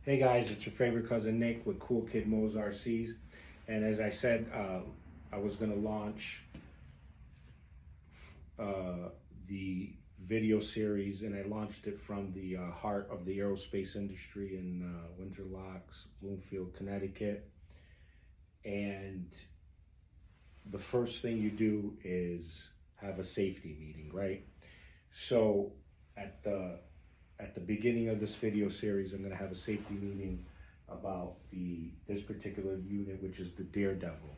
Hey guys, it's your favorite cousin Nick with Cool Kid Mo's RCs. And as I said, I was going to launch the video series, and I launched it from the heart of the aerospace industry in Winter Locks, Bloomfield, Connecticut. And the first thing you do is have a safety meeting, right? So at the beginning of this video series, I'm going to have a safety meeting about this particular unit, which is the Daredevil.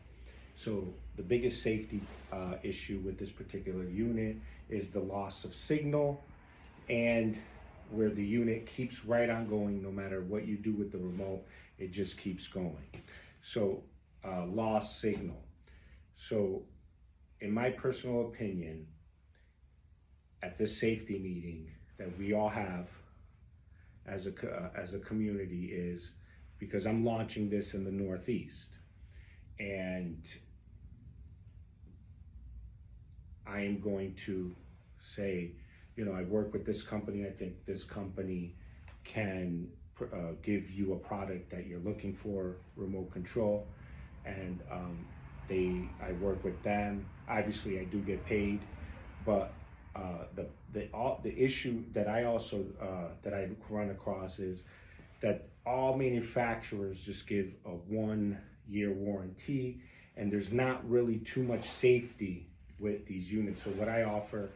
So the biggest safety issue with this particular unit is the loss of signal, and where the unit keeps right on going no matter what you do with the remote, it just keeps going. So lost signal. So in my personal opinion, at this safety meeting that we all have as a community, is because I'm launching this in the Northeast, and I am going to say, I work with this company. I think this company can give you a product that you're looking for, remote control, and I work with them. Obviously, I do get paid, but the issue that I also that I run across is that all manufacturers just give a 1-year warranty, and there's not really too much safety with these units. So what I offer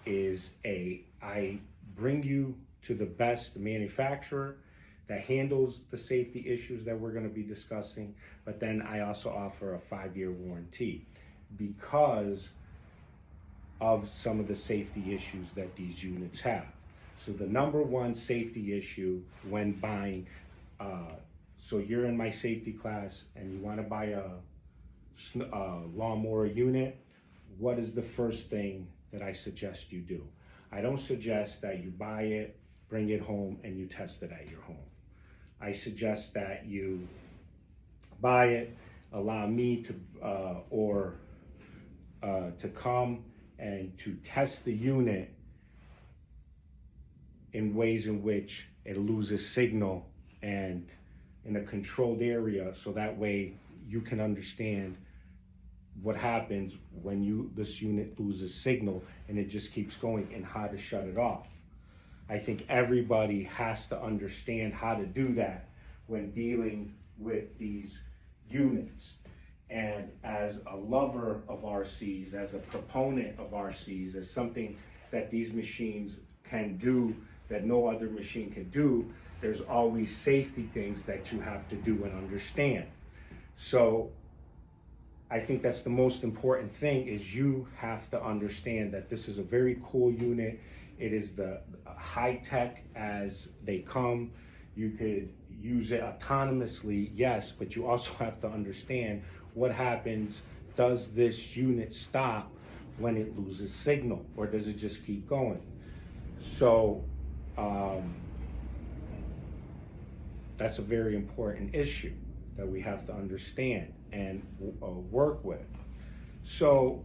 is I bring you to the best manufacturer that handles the safety issues that we're going to be discussing, but then I also offer a 5-year warranty because of some of the safety issues that these units have. So the number one safety issue when buying, so you're in my safety class and you want to buy a lawnmower unit, what is the first thing that I suggest you do? I don't suggest that you buy it, bring it home, and you test it at your home. I suggest that you buy it, allow me to come and to test the unit in ways in which it loses signal and in a controlled area, so that way you can understand what happens when this unit loses signal and it just keeps going, and how to shut it off. I think everybody has to understand how to do that when dealing with these units. And as a lover of RCs, as a proponent of RCs, as something that these machines can do that no other machine can do, there's always safety things that you have to do and understand. So I think that's the most important thing, is you have to understand that this is a very cool unit. It is the high tech as they come. You could use it autonomously, yes, but you also have to understand what happens. Does this unit stop when it loses signal, or does it just keep going? So that's a very important issue that we have to understand and work with. So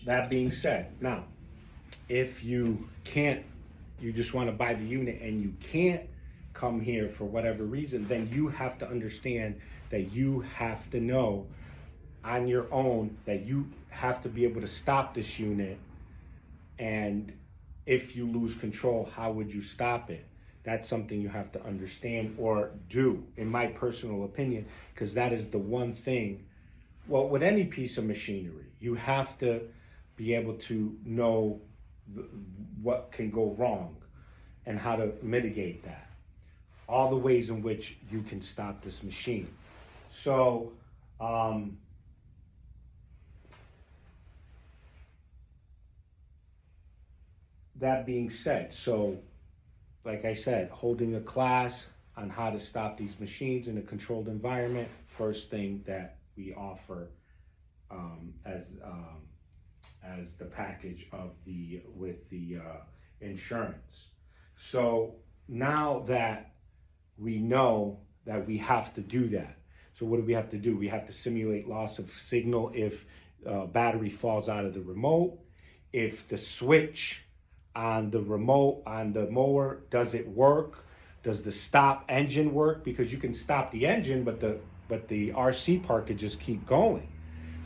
that being said, now, if you just want to buy the unit and you can't come here for whatever reason, then you have to understand that you have to know on your own that you have to be able to stop this unit. And if you lose control, how would you stop it? That's something you have to understand or do, in my personal opinion, because that is the one thing. Well, with any piece of machinery, you have to be able to know what can go wrong and how to mitigate that. All the ways in which you can stop this machine. So, that being said, so like I said, holding a class on how to stop these machines in a controlled environment, first thing that we offer as the package with the insurance. So now that we know that we have to do that, so what do we have to do? We have to simulate loss of signal if battery falls out of the remote, if the switch on the remote on the mower doesn't work, does the stop engine work? Because you can stop the engine, but the RC part could just keep going.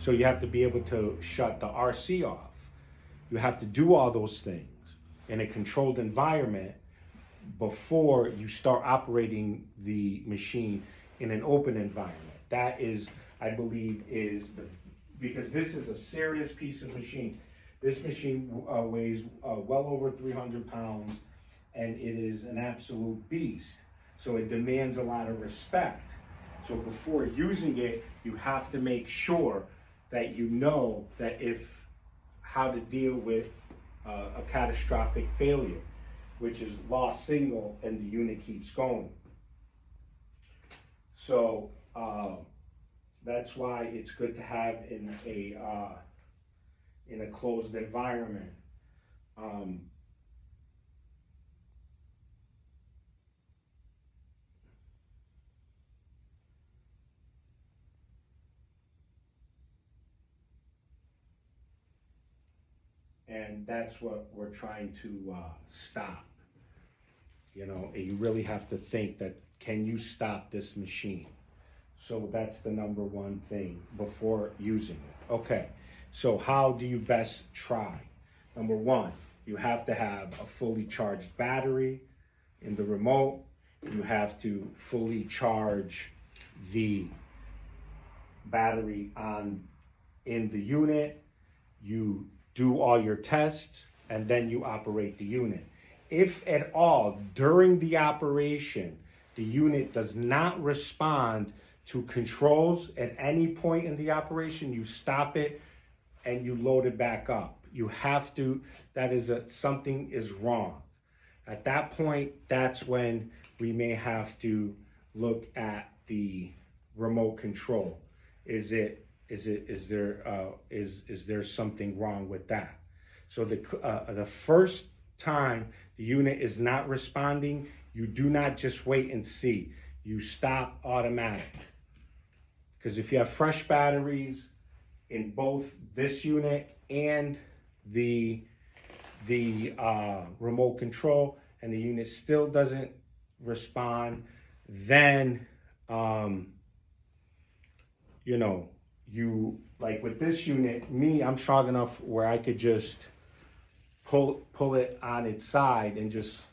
So you have to be able to shut the RC off. You have to do all those things in a controlled environment before you start operating the machine in an open environment. That is, I believe, because this is a serious piece of machine. This machine weighs well over 300 pounds, and it is an absolute beast. So it demands a lot of respect. So before using it, you have to make sure that you know that how to deal with a catastrophic failure, which is lost signal and the unit keeps going. So that's why it's good to have in a closed environment. And that's what we're trying to stop. You know, you really have to think that, can you stop this machine? So that's the number one thing before using it. Okay, so how do you best try? Number one, you have to have a fully charged battery in the remote. You have to fully charge the battery in the unit. You do all your tests, and then you operate the unit. If at all, during the operation, the unit does not respond to controls at any point in the operation, you stop it and you load it back up. You have to, something is wrong. At that point, that's when we may have to look at the remote control. Is there something wrong with that? So the first time the unit is not responding, you do not just wait and see. You stop automatic. Because if you have fresh batteries in both this unit and the remote control, and the unit still doesn't respond, then you, like with this unit, I'm strong enough where I could just pull it on its side and just,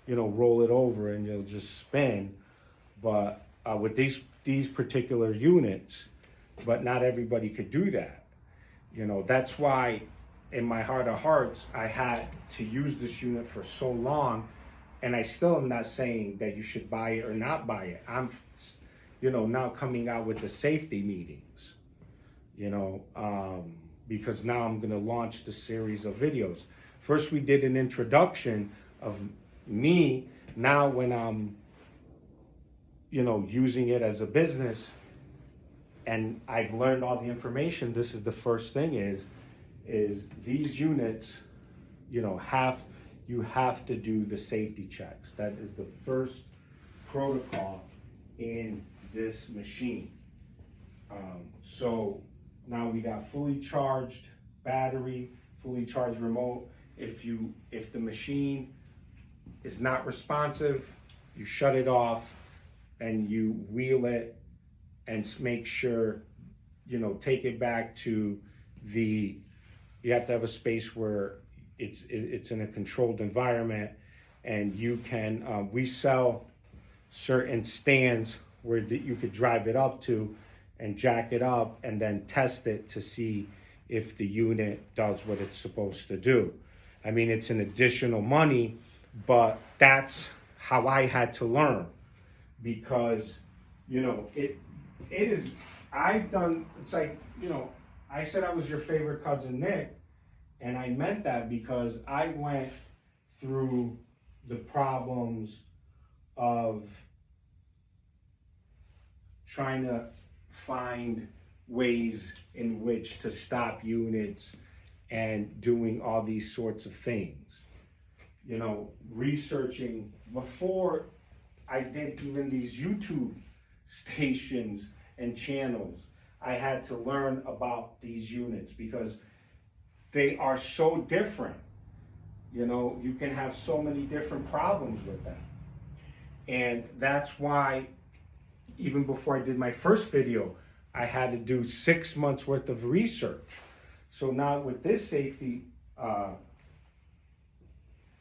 roll it over and it'll just spin. But with these particular units, but not everybody could do that. That's why in my heart of hearts, I had to use this unit for so long, and I still am not saying that you should buy it or not buy it. I'm, now coming out with the safety meetings, because now I'm gonna launch the series of videos. First, we did an introduction of me. Now when I'm, using it as a business, and I've learned all the information, this is the first thing is these units, you have to do the safety checks. That is the first protocol in this machine. So now we got fully charged battery, fully charged remote. If the machine is not responsive, you shut it off and you wheel it and make sure, take it back to you have to have a space where it's in a controlled environment, and you can, we sell certain stands where you could drive it up to and jack it up and then test it to see if the unit does what it's supposed to do. I mean, it's an additional money, but that's how I had to learn, because, it is, it's like, I said I was your favorite cousin Nick, and I meant that because I went through the problems of trying to find ways in which to stop units and doing all these sorts of things. Researching before I did even these YouTube stations and channels. I had to learn about these units because they are so different. You know, you can have so many different problems with them. And that's why, even before I did my first video, I had to do 6 months worth of research. So now with this safety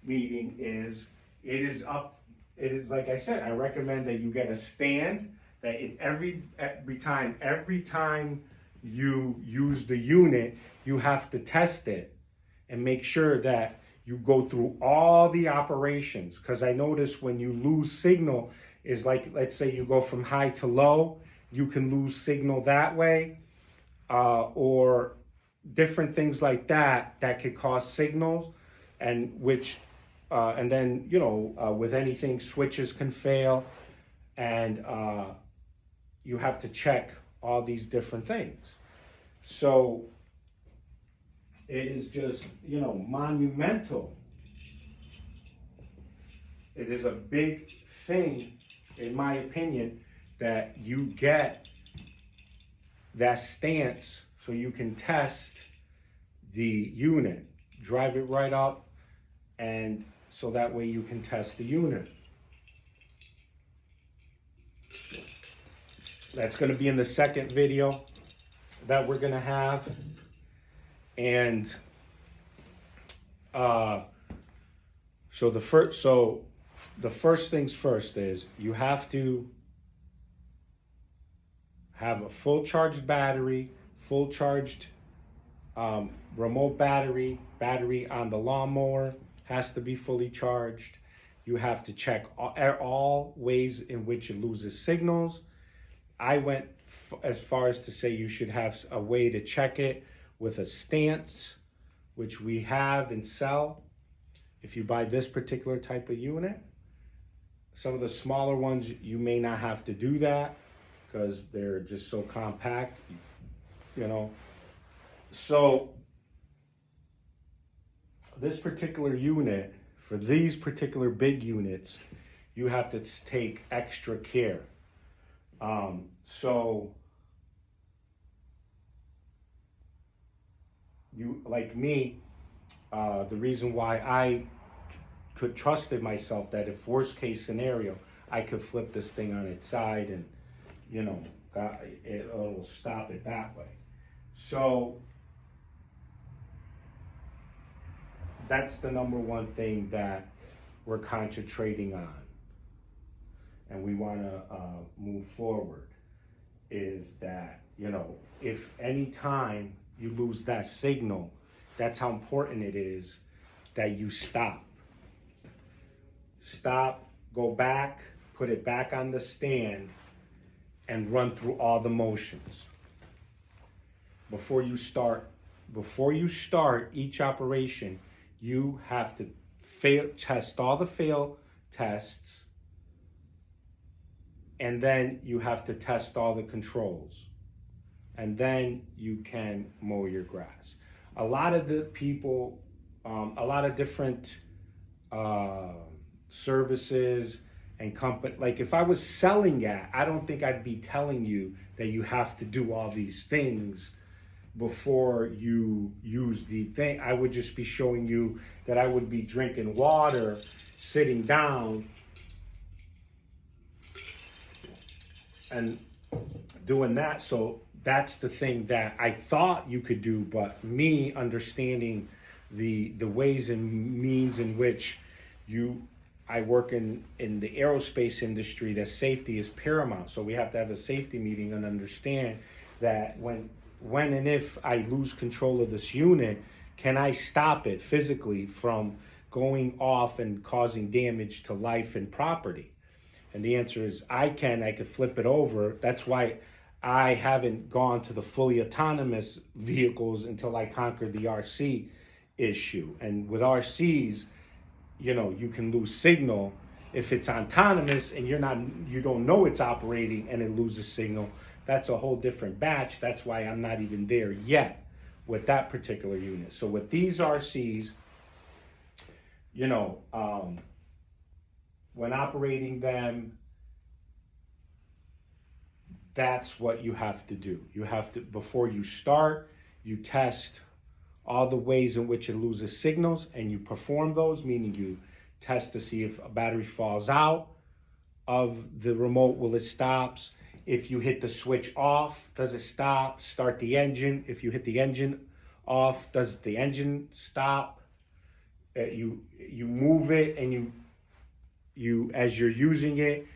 meeting it is like I said, I recommend that you get a stand that every time you use the unit, you have to test it and make sure that you go through all the operations. Because I notice when you lose signal is like, let's say you go from high to low, you can lose signal that way, or different things like that could cause signals, and then, you know, with anything, switches can fail, and you have to check all these different things. So it is just, you know, monumental. It is a big thing, in my opinion, that you get that stance so you can test the unit, drive it right up, and so that way you can test the unit. That's going to be in the second video that we're going to have. And so the first things first is you have to have a full charged battery, full charged remote battery on the lawnmower has to be fully charged. You have to check all ways in which it loses signals. I went as far as to say you should have a way to check it with a stance, which we have and sell if you buy this particular type of unit. Some of the smaller ones, you may not have to do that because they're just so compact, you know. So this particular unit, for these particular big units, you have to take extra care. So you, like me, the reason why I could trusted myself that if worst case scenario, I could flip this thing on its side and, you know, it'll stop it that way. So that's the number one thing that we're concentrating on, and we want to move forward, is that, you know, if any time you lose that signal, that's how important it is that you stop, go back, put it back on the stand, and run through all the motions before you start each operation. You have to test all the fail tests, and then you have to test all the controls, and then you can mow your grass. A lot of the people, a lot of different services and company, like if I was selling that, I don't think I'd be telling you that you have to do all these things before you use the thing. I would just be showing you that I would be drinking water, sitting down, and doing that. So that's the thing that I thought you could do, but me understanding the ways and means in which I work in the aerospace industry, that safety is paramount. So we have to have a safety meeting and understand that when and if I lose control of this unit, can I stop it physically from going off and causing damage to life and property? And the answer is I could flip it over. That's why I haven't gone to the fully autonomous vehicles until I conquered the RC issue. And with RCs, you know, you can lose signal if it's autonomous and you don't know it's operating and it loses signal. That's a whole different batch. That's why I'm not even there yet with that particular unit. So with these RCs, you know, when operating them, that's what you have to do. You have to, before you start, you test all the ways in which it loses signals, and you perform those, meaning you test to see if a battery falls out of the remote, will it stops? If you hit the switch off, does it stop? Start the engine. If you hit the engine off, does the engine stop? You move it, and you as you're using it,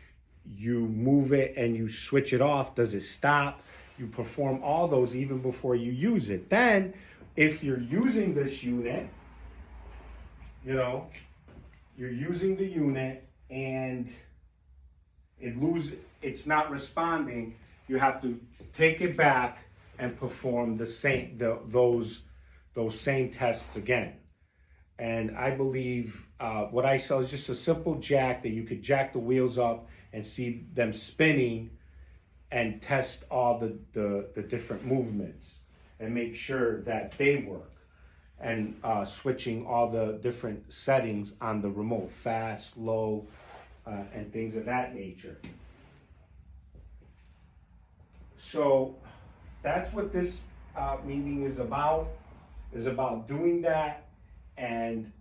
you move it and you switch it off. Does it stop? You perform all those even before you use it. Then, if you're using this unit, you're using the unit and it's not responding, you have to take it back and perform those same tests again. And I believe what I sell is just a simple jack that you could jack the wheels up and see them spinning and test all the different movements and make sure that they work. And switching all the different settings on the remote, fast, low, and things of that nature. So that's what this meeting is about doing that, and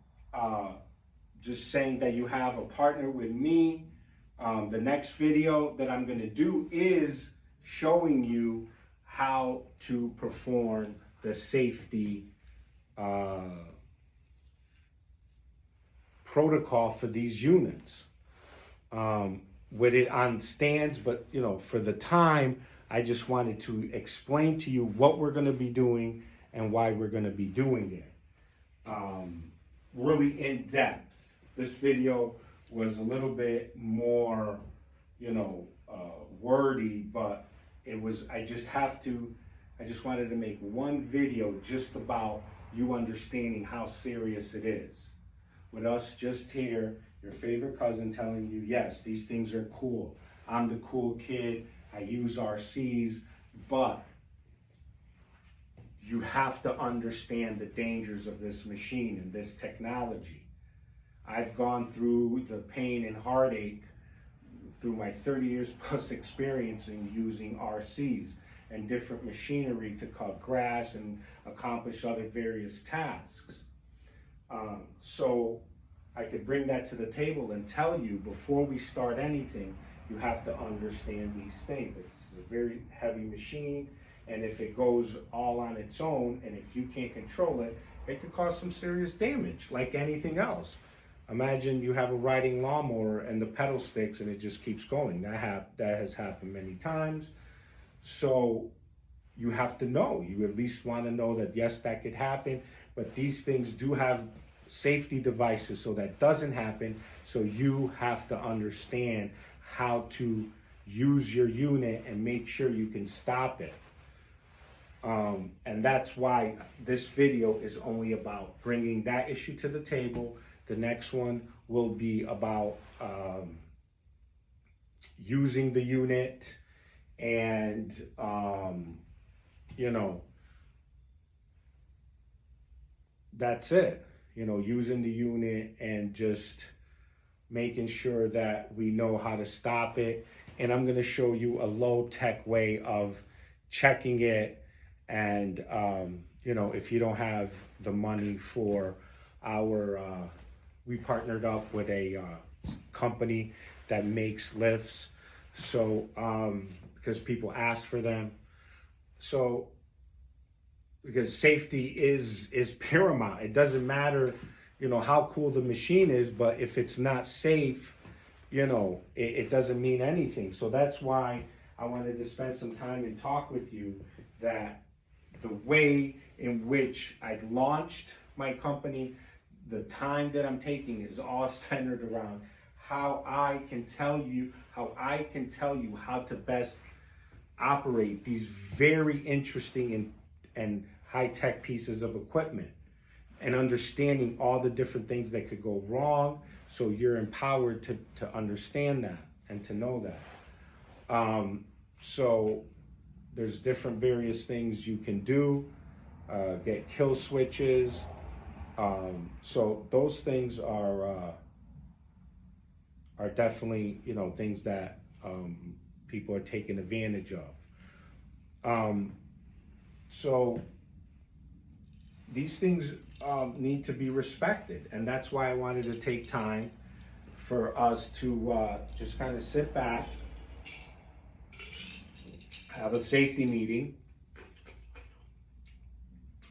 just saying that you have a partner with me. The next video that I'm going to do is showing you how to perform the safety protocol for these units with it on stands. But for the time, I just wanted to explain to you what we're going to be doing and why we're going to be doing it really in depth. This video was a little bit more wordy, but I just wanted to make one video just about you understanding how serious it is. With us just here, your favorite cousin telling you, yes, these things are cool. I'm the cool kid. I use RCs, but you have to understand the dangers of this machine and this technology. I've gone through the pain and heartache through my 30 years plus experience in using RCs and different machinery to cut grass and accomplish other various tasks. So I could bring that to the table and tell you, before we start anything, you have to understand these things. It's a very heavy machine, and if it goes all on its own, and if you can't control it, it could cause some serious damage, like anything else. Imagine you have a riding lawnmower and the pedal sticks and it just keeps going. That has happened many times. So you have to know, you at least want to know that yes, that could happen, but these things do have safety devices so that doesn't happen. So you have to understand how to use your unit and make sure you can stop it. And that's why this video is only about bringing that issue to the table. The next one will be about using the unit and, that's it. Using the unit and just making sure that we know how to stop it. And I'm going to show you a low-tech way of checking it. And, if you don't have the money for we partnered up with a company that makes lifts. So, because people ask for them. So, because safety is paramount. It doesn't matter, how cool the machine is, but if it's not safe, it doesn't mean anything. So that's why I wanted to spend some time and talk with you that the way in which I launched my company, the time that I'm taking is all centered around how I can tell you how to best operate these very interesting and high-tech pieces of equipment, and understanding all the different things that could go wrong, so you're empowered to understand that and to know that. So there's different various things you can do, get kill switches. So those things are definitely, things that people are taking advantage of. So these things need to be respected, and that's why I wanted to take time for us to just kind of sit back, have a safety meeting,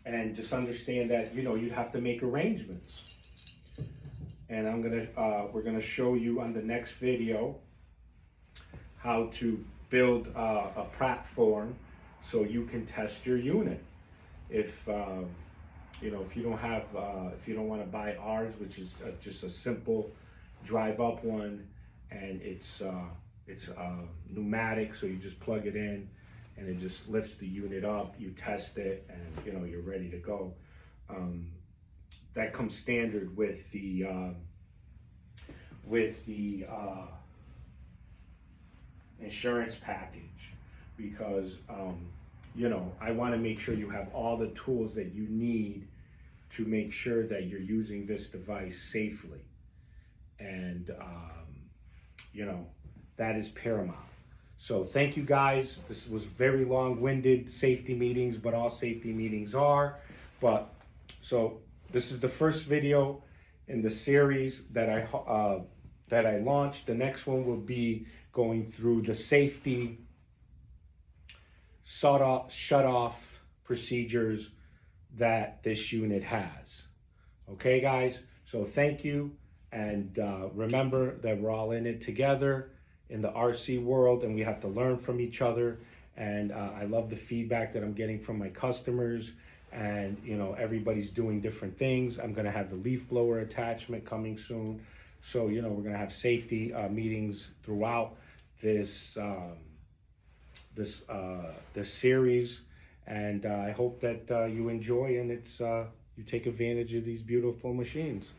and just understand that, you know, you'd have to make arrangements. And we're gonna show you on the next video how to build a platform so you can test your unit. If you know, if you don't have, if you don't want to buy ours, which is just a simple drive-up one, and it's pneumatic, so you just plug it in, and it just lifts the unit up. You test it, and you know you're ready to go. That comes standard with the insurance package, because you know, I want to make sure you have all the tools that you need to make sure that you're using this device safely. And you know, that is paramount. So thank you guys. This was very long-winded safety meetings, but all safety meetings are. But so this is the first video in the series that I launched. The next one will be going through the safety shut off procedures that this unit has. Okay, guys? So thank you. And remember that we're all in it together in the RC world, and we have to learn from each other. And I love the feedback that I'm getting from my customers. And, you know, everybody's doing different things. I'm going to have the leaf blower attachment coming soon. So, you know, we're going to have safety meetings throughout this this series, and I hope that you enjoy, and you take advantage of these beautiful machines.